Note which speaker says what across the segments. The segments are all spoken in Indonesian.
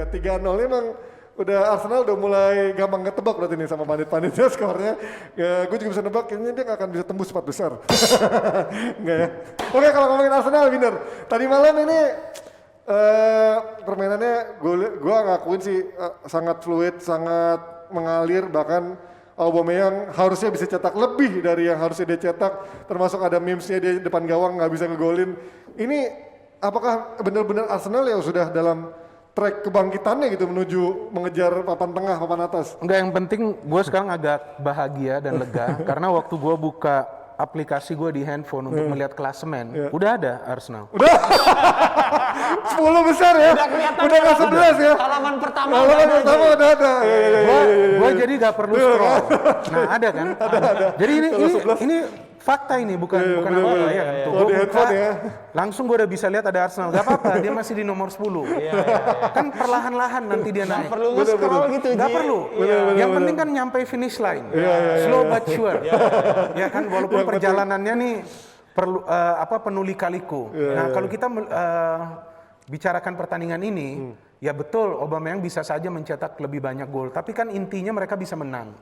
Speaker 1: ya. 3-0 ini emang udah Arsenal udah mulai gampang ketebak berarti nih sama pandit-panditnya skornya. Ya, gue juga bisa nebak kayaknya dia gak akan bisa tembus 4 besar. Enggak ya. Oke, kalau ngomongin Arsenal winner. Tadi malam ini permainannya gue ngakuin sih sangat fluid, sangat mengalir, bahkan Aubameyang harusnya bisa cetak lebih dari yang harusnya dia cetak, termasuk ada memesnya dia depan gawang nggak bisa ngegolin. Ini apakah benar-benar Arsenal yang sudah dalam track kebangkitannya gitu menuju mengejar papan tengah, papan atas?
Speaker 2: Enggak, yang penting gue sekarang agak bahagia dan lega karena waktu gue buka aplikasi gue di handphone untuk melihat klasemen, udah ada Arsenal.
Speaker 1: Udah 10 besar ya? Udah nggak 11 ya?
Speaker 3: Halaman pertama
Speaker 1: udah ada.
Speaker 2: Gue jadi gak perlu scroll. Nah ada kan? Ada. Jadi ini fakta ini bukan apa-apa ya kan? Tuh,
Speaker 1: Kalau di
Speaker 2: gua
Speaker 1: handphone
Speaker 2: buka,
Speaker 1: ya.
Speaker 2: langsung gue udah bisa lihat ada Arsenal. Gak apa-apa, dia masih di nomor 10. Kan perlahan-lahan nanti dia naik.
Speaker 3: perlu nge-scroll gitu.
Speaker 2: Gak
Speaker 3: Ji.
Speaker 2: perlu. Yang penting kan nyampe finish line. Slow but sure. Ya kan, walaupun perjalanannya nih perlu penuh lika-liku. Nah kalau kita bicarakan pertandingan ini, ya betul Aubameyang bisa saja mencetak lebih banyak gol. Tapi kan intinya mereka bisa menang.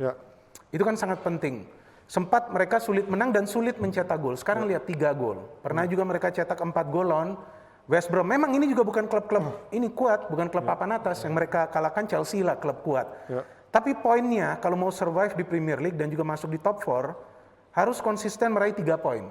Speaker 2: Itu kan sangat penting. Sempat mereka sulit menang dan sulit mencetak gol. Sekarang lihat 3 gol. Pernah juga mereka cetak 4 gol lawan West Brom. Memang ini juga bukan klub-klub ini kuat, bukan klub papan atas. Yang mereka kalahkan Chelsea lah klub kuat. Tapi poinnya kalau mau survive di Premier League dan juga masuk di top 4, harus konsisten meraih 3 poin.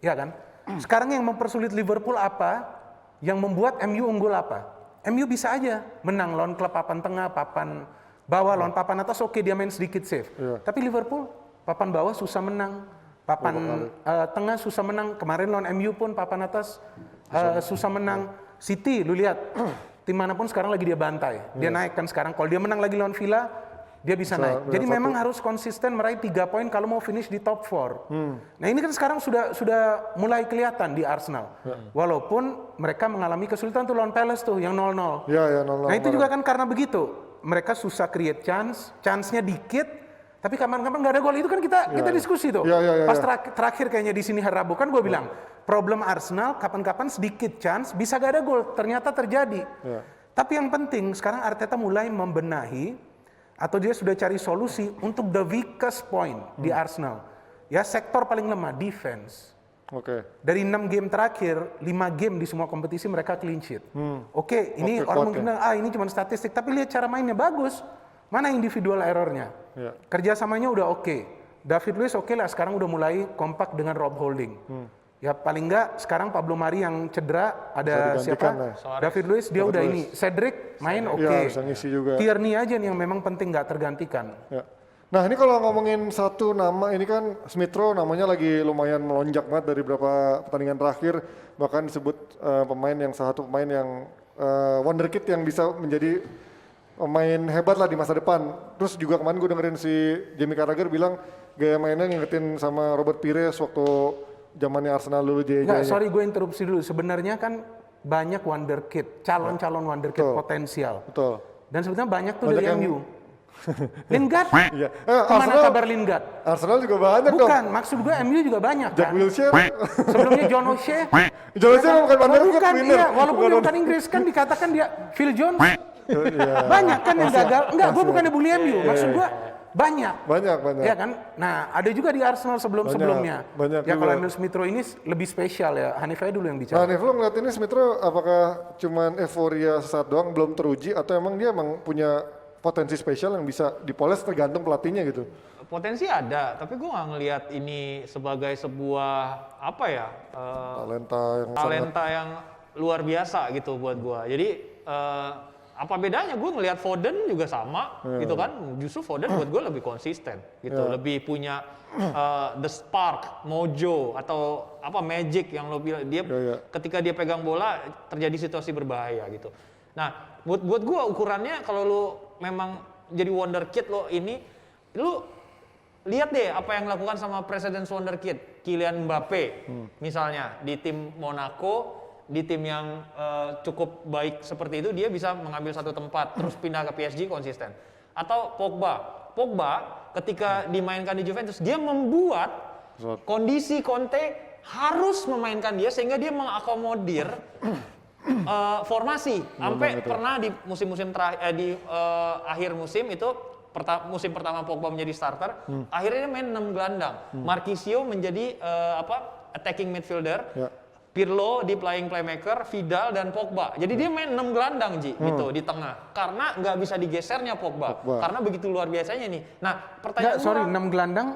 Speaker 2: Ya kan? Sekarang yang mempersulit Liverpool apa? Yang membuat MU unggul apa? MU bisa aja menang lawan klub papan tengah, papan bawah, lawan papan atas oke dia main sedikit save. Tapi Liverpool papan bawah susah menang, papan tengah susah menang. Kemarin lawan MU pun papan atas susah menang. City, lu lihat tim manapun sekarang lagi dia bantai, dia naik kan sekarang. Kalau dia menang lagi lawan Villa, dia bisa naik. Jadi memang harus konsisten meraih 3 poin kalau mau finish di top 4. Nah ini kan sekarang sudah mulai kelihatan di Arsenal. Walaupun mereka mengalami kesulitan tuh lawan Palace tuh yang 0-0. Nah itu juga kan karena begitu. Mereka susah create chance-nya dikit. Tapi kapan-kapan nggak ada gol, itu kan kita diskusi tuh. Pas terakhir kayaknya di sini hari Rabu kan gue bilang problem Arsenal kapan-kapan sedikit chance bisa gak ada gol, ternyata terjadi. Tapi yang penting sekarang Arteta mulai membenahi atau dia sudah cari solusi untuk the weakest point di Arsenal. Ya sektor paling lemah defense. Dari 6 game terakhir, 5 game di semua kompetisi mereka clean sheet. Ini orang mungkin bilang ini cuma statistik, tapi lihat cara mainnya bagus. Mana individual errornya? Kerjasamanya udah oke. David Luiz oke lah, sekarang udah mulai kompak dengan Rob Holding. Ya paling enggak sekarang Pablo Mari yang cedera, ada siapa? David Luiz, dia udah ini. Cedric main oke. Tierney aja nih yang memang penting nggak tergantikan.
Speaker 1: Nah ini kalau ngomongin satu nama, ini kan Smith Rowe namanya lagi lumayan melonjak banget dari beberapa pertandingan terakhir. Bahkan disebut salah satu pemain yang wonderkid yang bisa menjadi pemain hebat lah di masa depan. Terus juga kemarin gue dengerin si Jamie Carragher bilang gaya mainnya ngingetin sama Robert Pires waktu zamannya Arsenal dulu jaya-jayanya.
Speaker 2: Sorry gue interupsi dulu. Sebenarnya kan banyak wonderkid, calon-calon wonderkid potensial. Dan sebetulnya banyak tuh dari MU. Lingard? Kemana kabar Lingard?
Speaker 1: Arsenal juga banyak dong.
Speaker 2: Bukan, maksud gue MU juga banyak
Speaker 1: Jack Wilshere.
Speaker 2: Sebelumnya John O'Shea.
Speaker 1: John O'Shea bukan wonderkid,
Speaker 2: iya, walaupun dia bukan Inggris kan dikatakan dia Phil Jones. Banyak kan yang gagal. Enggak, gue bukan bully MU. Maksud gue banyak. Ya kan? Nah, ada juga di Arsenal sebelum-sebelumnya. Ya kalau Emil Smith Rowe ini lebih spesial ya. Hanif aja dulu yang bicara.
Speaker 1: Hanif, lu ngeliat ini Smith Rowe apakah cuman euforia sesaat doang belum teruji atau emang dia punya potensi spesial yang bisa dipoles tergantung pelatihnya gitu?
Speaker 3: Potensi ada, tapi gue nggak ngelihat ini sebagai sebuah talenta yang luar biasa gitu buat gue. Jadi apa bedanya gue ngelihat Foden juga sama gitu kan, justru Foden buat gue lebih konsisten gitu, lebih punya the spark, mojo atau magic yang lo bilang dia ketika dia pegang bola terjadi situasi berbahaya gitu. Nah buat gue ukurannya kalau lo memang jadi wonderkid lo lihat deh apa yang dilakukan sama President's wonderkid Kylian Mbappe misalnya di tim Monaco. Di tim yang cukup baik seperti itu dia bisa mengambil satu tempat terus pindah ke PSG konsisten. Atau Pogba ketika dimainkan di Juventus dia membuat kondisi Conte harus memainkan dia sehingga dia mengakomodir formasi. Sampai pernah di musim-musim terakhir di akhir musim itu musim pertama Pogba menjadi starter, akhirnya dia main 6 gelandang. Marquisio menjadi attacking midfielder.
Speaker 1: Ya.
Speaker 3: Pirlo di playing playmaker, Vidal dan Pogba. Jadi dia main 6 gelandang gitu di tengah. Karena nggak bisa digesernya Pogba. Karena begitu luar biasanya nih. Nah, pertanyaan
Speaker 2: Sorry,
Speaker 3: gua,
Speaker 2: 6 gelandang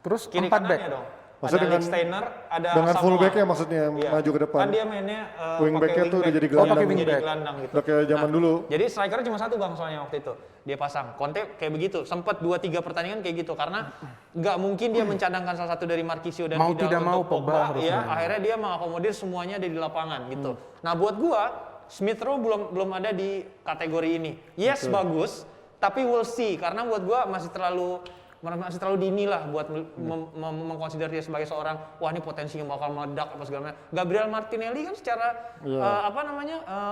Speaker 2: terus
Speaker 3: kiri
Speaker 2: 4 back.
Speaker 3: kanannya dong.
Speaker 1: Maksudnya
Speaker 3: Ada Steiner, ada
Speaker 1: dengan
Speaker 3: Samoa.
Speaker 1: fullback-nya maksudnya maju ke depan.
Speaker 3: Kan dia mainnya
Speaker 1: Wingback-nya
Speaker 3: pakai
Speaker 1: tuh udah jadi
Speaker 3: wingback.
Speaker 1: gelandang.
Speaker 3: Jadi
Speaker 2: Wingback.
Speaker 3: gelandang gitu.
Speaker 1: Udah kayak zaman dulu.
Speaker 3: Jadi strikernya cuma satu bang soalnya waktu itu dia pasang. Conte kayak begitu, sempat 2-3 pertandingan kayak gitu karena nggak mungkin dia mencadangkan salah satu dari Marquisio dan
Speaker 2: Mau
Speaker 3: Vidal
Speaker 2: tidak
Speaker 3: untuk
Speaker 2: mau Pogba harus
Speaker 3: ya,
Speaker 2: main.
Speaker 3: akhirnya dia mengakomodir semuanya ada di lapangan gitu. Nah buat gua Smith Rowe belum ada di kategori ini. Yes bagus, tapi we'll see karena buat gua masih terlalu dini lah buat mengkonsider dia sebagai seorang wah ini potensinya bakal meledak apa segala macam. Gabriel Martinelli kan secara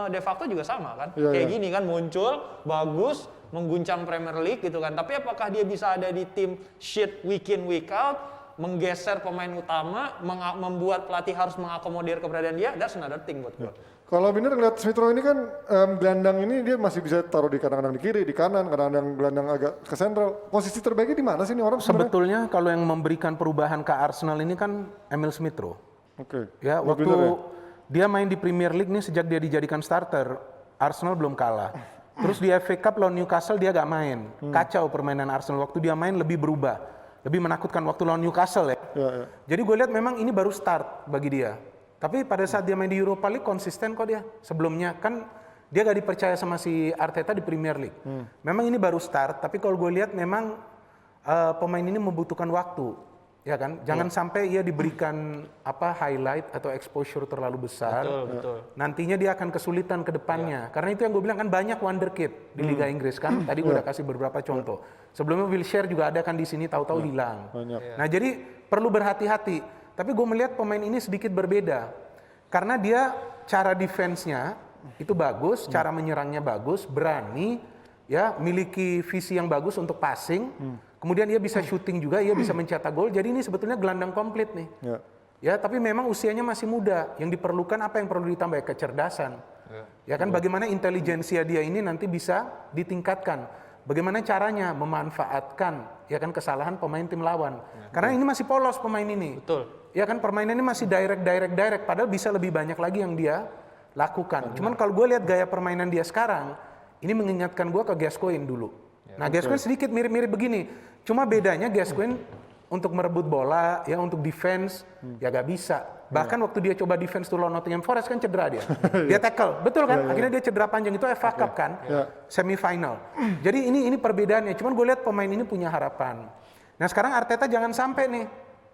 Speaker 3: de facto juga sama kan. Kayak gini kan muncul bagus mengguncang Premier League gitu kan. Tapi apakah dia bisa ada di tim shit week in week out, menggeser pemain utama, membuat pelatih harus mengakomodir keberadaan dia? That's another thing buat gue.
Speaker 1: Kalau Binder ngeliat Smith Rowe ini kan gelandang ini dia masih bisa taruh di kadang-kadang di kiri, di kanan, kadang-kadang gelandang agak ke sentral. Posisi terbaiknya di mana sih ini orang sebenarnya?
Speaker 2: Sebetulnya kalau yang memberikan perubahan ke Arsenal ini kan Emil Smith Rowe.
Speaker 1: Oke.
Speaker 2: Ya, waktu dia main di Premier League nih sejak dia dijadikan starter, Arsenal belum kalah. Terus di FA Cup lawan Newcastle dia gak main. Kacau permainan Arsenal. Waktu dia main lebih berubah. Lebih menakutkan waktu lawan Newcastle ya. Jadi gue lihat memang ini baru start bagi dia. Tapi pada saat dia main di Europa League konsisten kok dia. Sebelumnya kan dia gak dipercaya sama si Arteta di Premier League. Memang ini baru start, tapi kalau gue lihat memang pemain ini membutuhkan waktu. Ya kan? Jangan sampai ia diberikan highlight atau exposure terlalu besar.
Speaker 3: Betul.
Speaker 2: Nantinya dia akan kesulitan ke depannya. Karena itu yang gue bilang kan banyak wonderkid di Liga Inggris kan. Tadi gue udah kasih beberapa contoh. Sebelumnya Wilshere juga ada kan di sini tahu-tahu hilang. Nah, jadi perlu berhati-hati. Tapi gue melihat pemain ini sedikit berbeda. Karena dia cara defense-nya itu bagus, cara menyerangnya bagus, berani, ya, miliki visi yang bagus untuk passing. Kemudian dia bisa shooting juga, ia bisa mencetak gol. Jadi ini sebetulnya gelandang komplit nih. Ya, tapi memang usianya masih muda. Yang diperlukan apa yang perlu ditambah? Kecerdasan. Ya kan, bagaimana intelijensia dia ini nanti bisa ditingkatkan. Bagaimana caranya memanfaatkan ya kan kesalahan pemain tim lawan. Karena ini masih polos pemain ini.
Speaker 3: Betul.
Speaker 2: Ya kan permainannya masih direct. Padahal bisa lebih banyak lagi yang dia lakukan. Cuman kalau gue lihat gaya permainan dia sekarang, ini mengingatkan gue ke Gascoigne dulu. Nah Gascoigne sedikit mirip-mirip begini. Cuma bedanya Gascoigne untuk merebut bola, ya untuk defense, ya gak bisa. Bahkan waktu dia coba defense tuh lawan Nottingham Forest kan cedera dia. Dia tackle, betul kan? Akhirnya dia cedera panjang itu FA Cup kan? Semifinal. Jadi ini perbedaannya. Cuman gue lihat pemain ini punya harapan. Nah sekarang Arteta jangan sampai nih.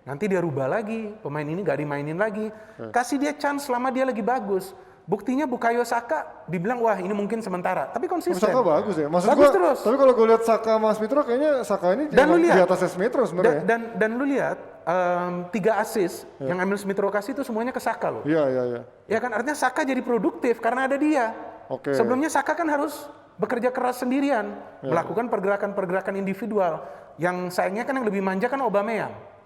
Speaker 2: Nanti dia rubah lagi, pemain ini gak dimainin lagi. Kasih dia chance selama dia lagi bagus. Buktinya Bukayo Saka dibilang wah ini mungkin sementara, tapi konsisten.
Speaker 1: Saka bagus ya. Maksud
Speaker 2: bagus
Speaker 1: gua,
Speaker 2: terus.
Speaker 1: Tapi kalau gue lihat Saka sama Smith Rowe kayaknya Saka ini
Speaker 2: Dan lu lihat,
Speaker 1: di atasnya Smith Rowe sebenarnya.
Speaker 2: Dan lu lihat 3 assist yang Emil Smith Rowe kasih itu semuanya ke Saka loh.
Speaker 1: Iya.
Speaker 2: Ya kan artinya Saka jadi produktif karena ada dia. Sebelumnya Saka kan harus bekerja keras sendirian, melakukan pergerakan-pergerakan individual. Yang sayangnya kan yang lebih manja kan Aubameyang.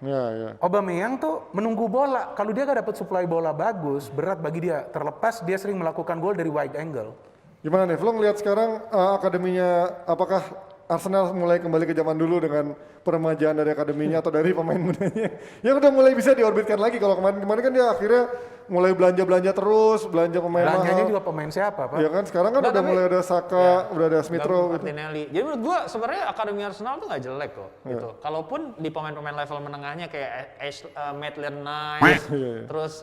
Speaker 2: Aubameyang tuh menunggu bola. Kalau dia gak dapat supply bola bagus, berat bagi dia. Terlepas dia sering melakukan gol dari wide angle.
Speaker 1: Gimana nih, Flo ngeliat sekarang akademinya, apakah Arsenal mulai kembali ke zaman dulu dengan peremajaan dari akademinya atau dari pemain mudanya yang udah mulai bisa diorbitkan lagi? Kalau kemarin kan dia akhirnya mulai belanja terus, belanja pemain mahal.
Speaker 2: Belanjanya juga pemain siapa, Pak?
Speaker 1: Ya kan sekarang kan udah mulai ada Saka, udah ada Smith Rowe gitu.
Speaker 3: Martinelli. Jadi menurut gua sebenarnya akademi Arsenal tuh nggak jelek kok gitu. Kalaupun di pemain-pemain level menengahnya kayak Maitland-Niles, terus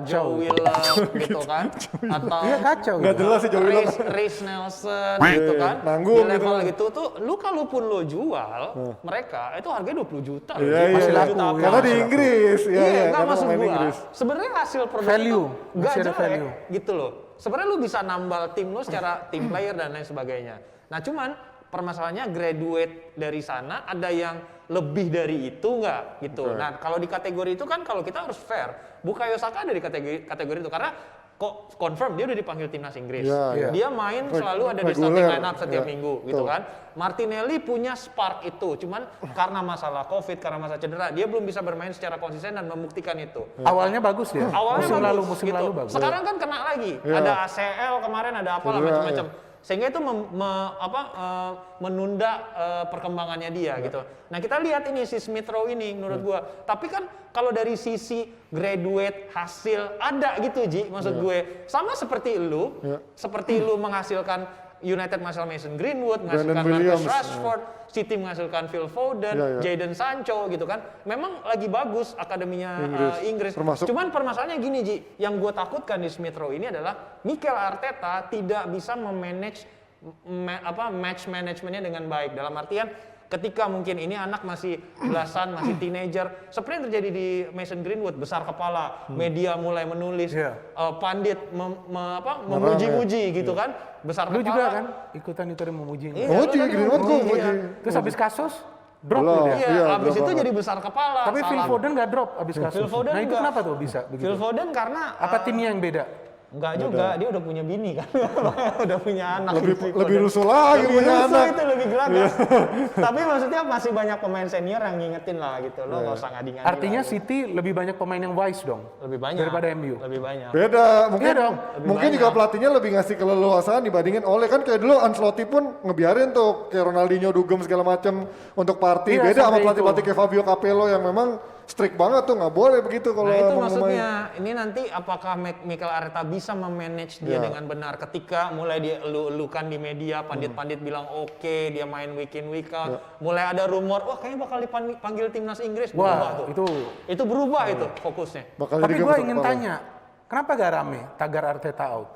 Speaker 3: Joe Willock gitu kan, atau
Speaker 2: kacau.
Speaker 1: Nggak jelas sih Joe Willock.
Speaker 3: Reece Nelson gitu kan.
Speaker 1: Nanggung
Speaker 3: di level
Speaker 1: gitu.
Speaker 3: gitu tuh lu kalaupun lo jual mereka itu harganya 20 juta.
Speaker 2: Masih laku.
Speaker 1: Karena di Inggris.
Speaker 3: Iya, nggak
Speaker 1: karena
Speaker 3: maksud
Speaker 1: main
Speaker 3: gua.
Speaker 1: Inggris.
Speaker 3: Sebenarnya hasil produk
Speaker 2: Value.
Speaker 3: itu nggak
Speaker 2: Masih ada
Speaker 3: jelek
Speaker 2: value.
Speaker 3: gitu loh. Sebenarnya lu bisa nambal tim lu secara team player dan lain sebagainya. Nah cuman permasalahannya graduate dari sana ada yang lebih dari itu nggak gitu. Nah kalau di kategori itu kan kalau kita harus fair, Bukayo Saka ada di kategori itu karena kok confirm dia udah dipanggil timnas Inggris.
Speaker 1: Ya.
Speaker 3: Dia main selalu ada di
Speaker 1: Reguler.
Speaker 3: starting line up setiap
Speaker 1: Ya,
Speaker 3: minggu gitu
Speaker 1: betul.
Speaker 3: kan. Martinelli punya spark itu, cuman karena masalah Covid, karena masalah cedera, dia belum bisa bermain secara konsisten dan membuktikan itu.
Speaker 2: Awalnya bagus dia.
Speaker 3: Awalnya
Speaker 2: musim
Speaker 3: bagus,
Speaker 2: lalu
Speaker 3: gitu.
Speaker 2: bagus.
Speaker 3: Sekarang kan kena lagi.
Speaker 1: Iya.
Speaker 3: Ada ACL kemarin, ada apalah
Speaker 1: Cedera,
Speaker 3: macam-macam. Sehingga itu menunda perkembangannya dia gitu. Nah kita lihat ini si Smith Rowe ini menurut gua. Tapi kan kalau dari sisi graduate hasil ada gitu Ji, maksud gue sama seperti lu menghasilkan United menghasilkan Mason Greenwood, menghasilkan
Speaker 1: Brandon
Speaker 3: Marcus
Speaker 1: Williams.
Speaker 3: Rashford, City menghasilkan Phil Foden, Jadon Sancho gitu kan. Memang lagi bagus akademinya Inggris.
Speaker 1: Termasuk-
Speaker 3: Cuman permasalahannya gini Ji, yang gue takutkan di Smith Rowe ini adalah Mikel Arteta tidak bisa memanage match manajemennya dengan baik. Dalam artian ketika mungkin ini anak masih belasan, masih teenager, seperti yang terjadi di Mason Greenwood, besar kepala, media mulai menulis, pandit memuji-muji gitu kan, besar
Speaker 2: Lu
Speaker 3: kepala.
Speaker 2: juga kan ikutan itu memuji.
Speaker 3: Iya,
Speaker 1: Oh,
Speaker 3: lu tadi
Speaker 1: Greenwood
Speaker 3: memuji,
Speaker 1: gue muji.
Speaker 3: iya.
Speaker 2: Terus habis kasus drop
Speaker 1: Belum.
Speaker 2: tuh dia.
Speaker 3: Iya,
Speaker 1: Iya,
Speaker 3: abis
Speaker 1: drop
Speaker 3: itu
Speaker 1: banget.
Speaker 3: jadi besar kepala.
Speaker 2: Tapi Phil
Speaker 3: salah.
Speaker 2: Foden nggak drop abis kasus.
Speaker 3: Phil Foden
Speaker 2: Nah itu
Speaker 3: enggak.
Speaker 2: kenapa tuh bisa begitu?
Speaker 3: Phil Foden karena
Speaker 2: Apa timnya yang beda?
Speaker 3: enggak juga, dia udah punya bini kan. Udah punya anak.
Speaker 1: Lebih rusuh lagi
Speaker 3: lebih
Speaker 1: punya
Speaker 3: rusuh
Speaker 1: anak.
Speaker 3: itu lebih gelagat. Tapi maksudnya masih banyak pemain senior yang ngingetin lah gitu. Lo nggak usah ngadi-ngadi.
Speaker 2: Artinya
Speaker 3: lah.
Speaker 2: City lebih banyak pemain yang wise dong
Speaker 3: lebih banyak
Speaker 2: daripada MU.
Speaker 3: Lebih banyak.
Speaker 1: Beda, mungkin
Speaker 2: Iya dong.
Speaker 1: mungkin
Speaker 3: Lebih
Speaker 1: juga
Speaker 3: banyak.
Speaker 1: pelatihnya lebih ngasih keleluasaan dibandingin Ole kan kayak dulu Ancelotti pun ngebiarin tuh kayak Ronaldinho dugem segala macam untuk party.
Speaker 2: Iya,
Speaker 1: Beda sama
Speaker 2: sampai
Speaker 1: pelatih-pelatih
Speaker 2: itu.
Speaker 1: kayak Fabio Capello yang memang strict banget tuh, nggak boleh begitu kalau
Speaker 3: Nah itu
Speaker 1: emang
Speaker 3: maksudnya, ini nanti apakah Mikel Arteta bisa memanage dia
Speaker 1: Ya.
Speaker 3: dengan benar ketika mulai dia elu-elukan di media, pandit-pandit bilang oke, dia main week in week out, mulai ada rumor, wah kayaknya bakal dipanggil timnas Inggris, berubah
Speaker 2: Wah
Speaker 3: tuh.
Speaker 2: itu.
Speaker 3: Itu berubah itu fokusnya.
Speaker 1: bakal
Speaker 2: Tapi
Speaker 1: jadi
Speaker 2: gue
Speaker 1: gemes
Speaker 2: ingin
Speaker 1: kepala.
Speaker 2: tanya, kenapa gak rame tagar Arteta out?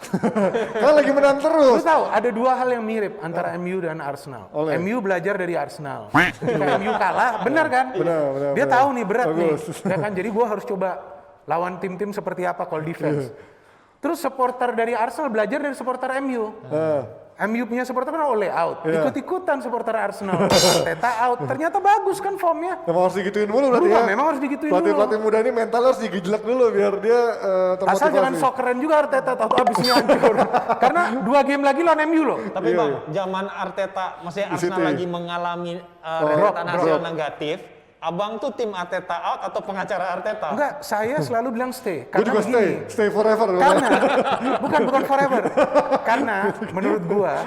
Speaker 1: Kan lagi menang
Speaker 2: Lu
Speaker 1: terus.
Speaker 2: tahu ada dua hal yang mirip antara MU dan Arsenal.
Speaker 1: Oleh.
Speaker 2: MU belajar dari Arsenal. Ketika MU kalah, benar kan?
Speaker 1: Benar,
Speaker 2: Dia
Speaker 1: benar.
Speaker 2: tahu nih berat
Speaker 1: Bagus.
Speaker 2: nih. Ya kan? Jadi gue harus coba lawan tim-tim seperti apa kalau defense. Terus supporter dari Arsenal belajar dari supporter MU. MU punya supporter kan Ole out. Ikut-ikutan supporter Arsenal. Arteta out. Ternyata bagus kan formnya.
Speaker 1: Memang harus digituin dulu berarti
Speaker 2: Berubah,
Speaker 1: ya.
Speaker 2: memang harus digituin dulu.
Speaker 1: Pelatih-pelatih muda ini mental harus digejlek dulu biar dia termotivasi.
Speaker 2: Asal jangan sok keren juga Arteta, tahu abisnya hancur. Karena 2 game lagi lawan MU loh.
Speaker 3: Tapi Bang, zaman Arteta, maksudnya
Speaker 1: Di
Speaker 3: Arsenal
Speaker 1: City.
Speaker 3: lagi mengalami
Speaker 2: Drop,
Speaker 3: rentetan hasil negatif, Abang tuh tim Arteta out atau pengacara Arteta?
Speaker 2: Enggak, saya selalu bilang stay.
Speaker 1: Gue juga
Speaker 2: begini,
Speaker 1: stay forever.
Speaker 2: Karena bukan forever. Karena menurut gua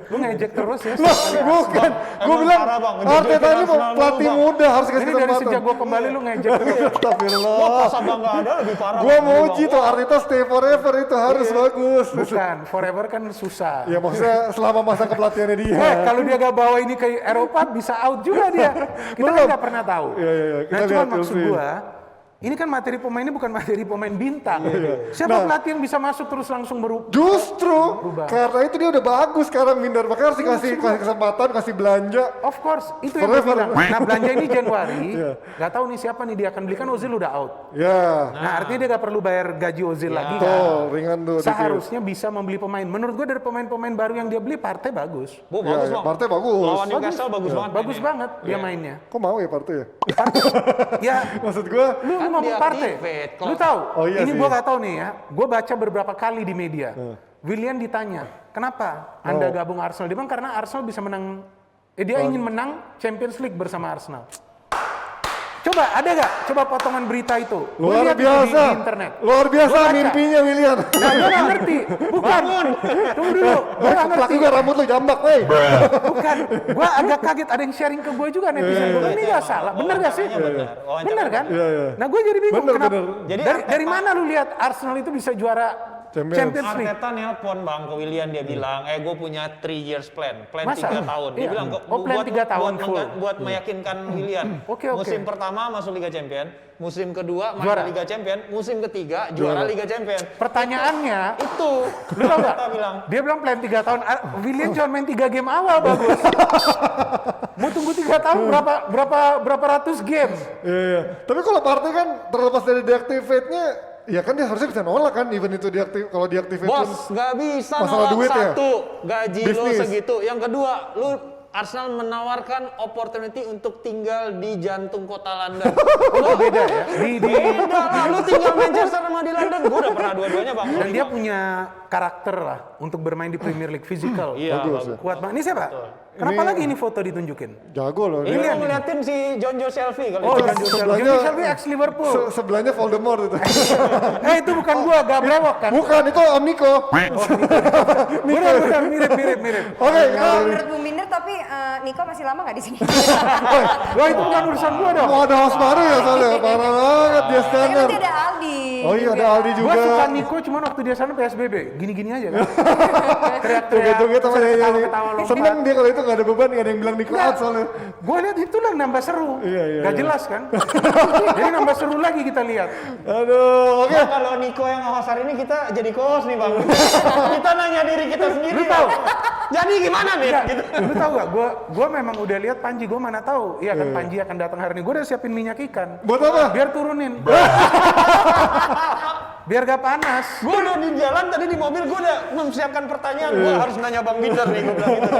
Speaker 2: lu ngejek terus ya.
Speaker 1: Loh, bukan. Gue
Speaker 3: Emang
Speaker 1: bilang
Speaker 3: parah, Bang.
Speaker 1: Arteta ini
Speaker 3: Arsenal
Speaker 1: pelatih
Speaker 3: dulu, Bang.
Speaker 1: muda harus kasih
Speaker 2: Ini dari
Speaker 1: kesempatan.
Speaker 2: sejak gua kembali lu ngejek terus.
Speaker 3: Wah,
Speaker 1: Astagfirullah.
Speaker 3: pas Abang nggak ada lebih parah.
Speaker 1: Gue
Speaker 3: Bang.
Speaker 1: mau uji tuh Arteta stay forever itu harus bagus.
Speaker 2: Bukan, forever kan susah.
Speaker 1: Ya maksudnya selama masa kepelatihannya dia.
Speaker 2: Kalau dia gak bawa ini ke Eropa bisa out juga dia. Kita kan nggak pernah tahu.
Speaker 1: Iya, iya, iya. Kita
Speaker 2: Nah,
Speaker 1: lihat
Speaker 2: cuma maksud
Speaker 1: Chelsea.
Speaker 2: gua, ini kan materi pemain ini bukan materi pemain bintang. Siapa pelatih yang bisa masuk terus langsung berubah?
Speaker 1: Justru karena itu dia udah bagus sekarang Minder, makanya harus dikasih kesempatan, kasih belanja.
Speaker 2: Of course, itu yang gue
Speaker 1: Forever.
Speaker 2: bilang. Nah, belanja ini Januari, nggak tahu nih siapa nih dia akan beli, kan Ozil udah out.
Speaker 1: Ya,
Speaker 2: Nah, artinya dia nggak perlu bayar gaji Ozil lagi kan.
Speaker 1: betul, ringan tuh. dikit.
Speaker 2: Seharusnya bisa membeli pemain. Menurut gue dari pemain-pemain baru yang dia beli, Partey bagus.
Speaker 3: Bu,
Speaker 1: Ya,
Speaker 3: bagus
Speaker 1: ya,
Speaker 3: Bang.
Speaker 1: Partey bagus.
Speaker 3: Lawan Newcastle bagus banget.
Speaker 2: Bagus
Speaker 3: mainnya.
Speaker 2: banget dia mainnya.
Speaker 1: Kok mau ya Partey ya?
Speaker 2: Ya,
Speaker 1: Maksud gue,
Speaker 2: lu
Speaker 3: Kan
Speaker 2: ngomong Partey.
Speaker 3: deactivate.
Speaker 2: Lu tahu?
Speaker 1: Oh, iya
Speaker 2: ini
Speaker 1: sih.
Speaker 2: gua nggak tahu nih ya. Gua baca beberapa kali di media. Willian ditanya, kenapa Anda gabung Arsenal? Dia bilang karena Arsenal bisa menang. Dia ingin menang Champions League bersama Arsenal. Coba ada gak? Coba potongan berita itu. Gua
Speaker 1: luar
Speaker 2: lihat itu
Speaker 1: biasa.
Speaker 2: di internet.
Speaker 1: Luar biasa
Speaker 2: Gua baca.
Speaker 1: mimpinya William.
Speaker 2: Nah, gue gak ngerti. Bukan. Tunggu dulu. Gue gak
Speaker 1: Keplak
Speaker 2: ngerti.
Speaker 1: juga rambut lu jambak, wey.
Speaker 2: Bukan. Gue agak kaget ada yang sharing ke gue juga netizen. Gue kan ini gak salah. Bener gak sih?
Speaker 3: Wawancaranya
Speaker 2: Bener kan?
Speaker 1: Iya, iya.
Speaker 2: Nah gue jadi bingung.
Speaker 1: Bener,
Speaker 2: Kenapa?
Speaker 1: bener.
Speaker 3: Jadi
Speaker 2: Dari mana lu lihat Arsenal itu bisa juara Champions League?
Speaker 3: Arteta nelpon Bang ke William, dia bilang, gue punya 3 years plan
Speaker 2: Masa?
Speaker 3: 3 tahun. Dia
Speaker 2: Iya.
Speaker 3: bilang,
Speaker 2: Oh, plan 3 tahun full.
Speaker 3: buat meyakinkan William.
Speaker 2: Oke, oke.
Speaker 3: Musim pertama masuk Liga Champion, musim kedua masuk
Speaker 2: Juara.
Speaker 3: Liga Champion, musim ketiga juara Liga Champion.
Speaker 2: Pertanyaannya,
Speaker 3: Itu,
Speaker 2: lu tau gak?
Speaker 3: Arteta bilang.
Speaker 2: Dia bilang plan 3 tahun. William cuma main 3 game awal bagus. Mau tunggu 3 tahun berapa ratus game?
Speaker 1: Iya, iya. Tapi kalau Partey kan terlepas dari deactivate-nya, ya kan dia harusnya bisa nolak kan event itu kalau deactivate pun.
Speaker 3: Bos, nggak bisa
Speaker 1: Masalah
Speaker 3: nolak
Speaker 1: duit ya?
Speaker 3: satu, gaji lo
Speaker 1: Bisnis.
Speaker 3: segitu. Yang kedua, lu Arsenal menawarkan opportunity untuk tinggal di jantung kota London.
Speaker 2: Oh, beda ya.
Speaker 3: Beda lah, lu tinggal Manchester sama di London. Gue udah pernah dua-duanya bang.
Speaker 2: Dan dia punya karakter lah untuk bermain di Premier League, physical.
Speaker 3: Iya,
Speaker 1: Bagus,
Speaker 3: bagus.
Speaker 1: ya.
Speaker 2: Kuat banget. Ini siapa? Kenapa lagi ini foto ditunjukin?
Speaker 1: Jago loh.
Speaker 3: Ini
Speaker 1: Dia.
Speaker 3: mau ngeliatin si John Joe Selfie kali.
Speaker 2: Oh,
Speaker 3: itu.
Speaker 2: John Joe
Speaker 1: sebelahnya-
Speaker 2: Shelby. Shelby ex Liverpool.
Speaker 1: Sebelahnya Voldemort itu.
Speaker 2: Itu bukan gua, Gabrewok kan?
Speaker 1: Bukan, itu Om Niko.
Speaker 2: Benar, mirip.
Speaker 1: Oke,
Speaker 4: Kalau menurut Bung Minder, tapi Niko masih lama nggak di sini?
Speaker 2: Wah, itu bukan urusan gua dong.
Speaker 1: mau ada host baru ya soalnya. Parah banget dia
Speaker 4: Tapi
Speaker 1: standar.
Speaker 4: nanti ada Aldi.
Speaker 1: Oh iya, ada Aldi
Speaker 2: Gua
Speaker 1: juga.
Speaker 2: suka Niko cuman waktu dia sana PSBB, gini-gini aja kan. Teriak-teriak,
Speaker 1: Joget-joget sama nyanyi.
Speaker 2: ketawa-ketawa lompat.
Speaker 1: Seneng dia kalau itu nggak ada beban, nggak ada yang bilang Niko out soalnya.
Speaker 2: Gue lihat itu lah nambah seru.
Speaker 1: Iya,
Speaker 2: Gak jelas kan? Jadi nambah seru lagi kita lihat.
Speaker 1: Aduh, oke.
Speaker 3: Bang, kalau Niko yang host hari ini kita jadi co-host nih bang. Kita nanya diri kita sendiri.
Speaker 2: Lu tahu?
Speaker 3: Jadi gimana nih?
Speaker 2: Enggak,
Speaker 3: Gitu.
Speaker 2: lu tahu gak? Gue memang udah lihat Panji, gue mana tahu. Iya kan Panji akan datang hari ini. Gue udah siapin minyak ikan.
Speaker 1: Buat apa?
Speaker 2: Biar turunin. Biar gak panas.
Speaker 3: Gue udah di jalan tadi di mobil gue udah mempersiapkan pertanyaan. Gue harus nanya Bang Binder nih. Gue bilang gitu.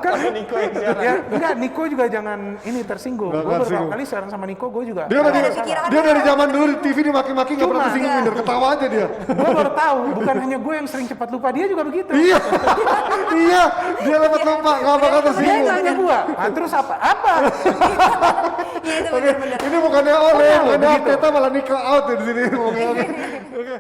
Speaker 2: Kan
Speaker 3: Niko yang siaran.
Speaker 2: ya enggak, Niko juga jangan ini tersinggung.
Speaker 1: Nggak
Speaker 2: Gue beberapa
Speaker 1: tersinggung.
Speaker 2: kali siaran sama Niko, gue juga.
Speaker 1: Dia
Speaker 4: Ada pikiran
Speaker 1: dia
Speaker 4: apa?
Speaker 1: dari zaman dulu di TV dimaki-maki nggak pernah
Speaker 2: Cuma-
Speaker 1: tersinggung, bener ketawa aja dia.
Speaker 2: Gue baru tahu, bukan hanya gue yang sering cepat lupa, dia juga begitu.
Speaker 1: Iya, iya, dia dapat lupa nggak bakal
Speaker 2: Dia
Speaker 1: tersinggung.
Speaker 2: nanya gue, terus apa? Apa?
Speaker 4: Iya itu
Speaker 1: Oke,
Speaker 4: benar-benar.
Speaker 1: ini bukannya oleh, bukannya
Speaker 2: begitu.
Speaker 1: Arteta malah Niko out ya di sini. Oke.